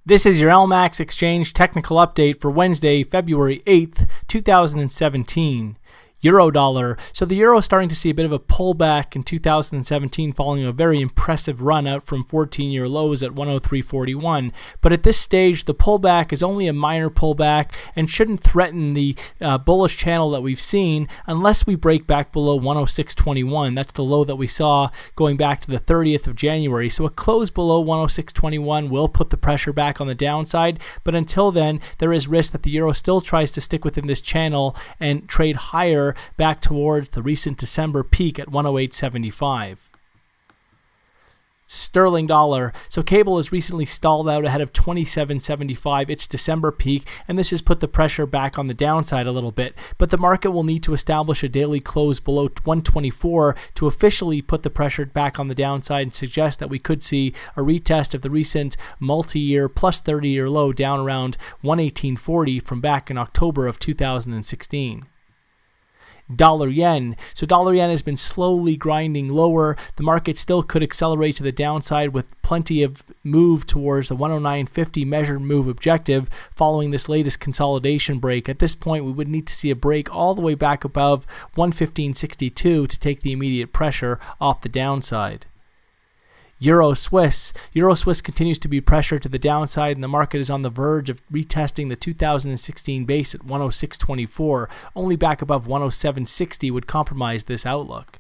This is your LMAX exchange technical update for Wednesday, February 8th, 2017. Euro dollar. So the euro is starting to see a bit of a pullback in 2017 following a very impressive run out from 14-year lows at 103.41. But at this stage, the pullback is only a minor pullback and shouldn't threaten the bullish channel that we've seen unless we break back below 106.21. That's the low that we saw going back to the 30th of January. So a close below 106.21 will put the pressure back on the downside. But until then, there is risk that the euro still tries to stick within this channel and trade higher back towards the recent December peak at 108.75. Sterling dollar. So cable has recently stalled out ahead of 27.75, its December peak, and this has put the pressure back on the downside a little bit. But the market will need to establish a daily close below 124 to officially put the pressure back on the downside and suggest that we could see a retest of the recent multi-year plus 30-year low down around 118.40 from back in October of 2016. Dollar yen. So dollar yen has been slowly grinding lower. The market still could accelerate to the downside with plenty of move towards the 109.50 measured move objective following this latest consolidation break. At this point, we would need to see a break all the way back above 115.62 to take the immediate pressure off the downside. Euro Swiss continues to be pressured to the downside, and the market is on the verge of retesting the 2016 base at 106.24. Only back above 107.60 would compromise this outlook.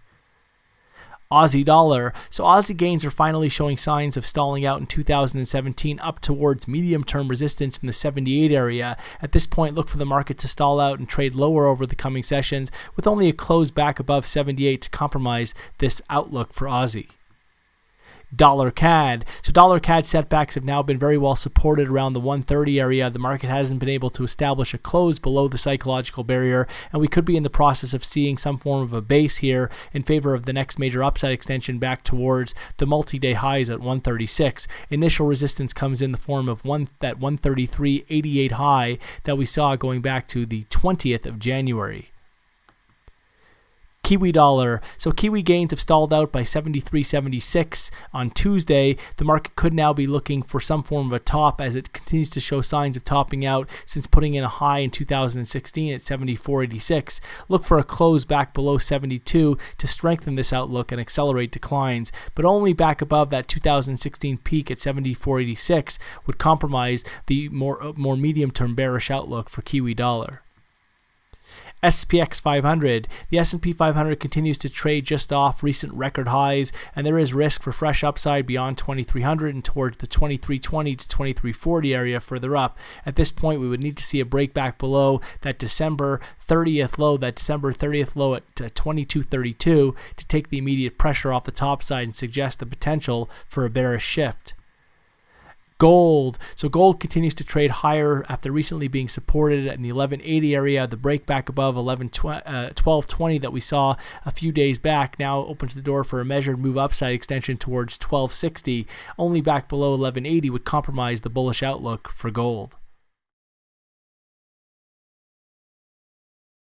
Aussie dollar. So Aussie gains are finally showing signs of stalling out in 2017 up towards medium-term resistance in the 78 area. At this point, look for the market to stall out and trade lower over the coming sessions with only a close back above 78 to compromise this outlook for Aussie. Dollar CAD. So dollar CAD setbacks have now been very well supported around the 130 area. The market hasn't been able to establish a close below the psychological barrier, and we could be in the process of seeing some form of a base here in favor of the next major upside extension back towards the multi-day highs at 136. Initial resistance comes in the form of that 133.88 high that we saw going back to the 20th of January. Kiwi dollar. So Kiwi gains have stalled out by 73.76 on Tuesday. The market could now be looking for some form of a top as it continues to show signs of topping out since putting in a high in 2016 at 74.86. Look for a close back below 72 to strengthen this outlook and accelerate declines, but only back above that 2016 peak at 74.86 would compromise the more medium-term bearish outlook for Kiwi dollar. SPX 500. The S&P 500 continues to trade just off recent record highs, and there is risk for fresh upside beyond 2300 and towards the 2320 to 2340 area further up. At this point, we would need to see a breakback below that December 30th low at 2232 to take the immediate pressure off the top side and suggest the potential for a bearish shift. Gold. So gold continues to trade higher after recently being supported in the 1180 area. The break back above 1220 that we saw a few days back now opens the door for a measured move upside extension towards 1260. Only back below 1180 would compromise the bullish outlook for gold.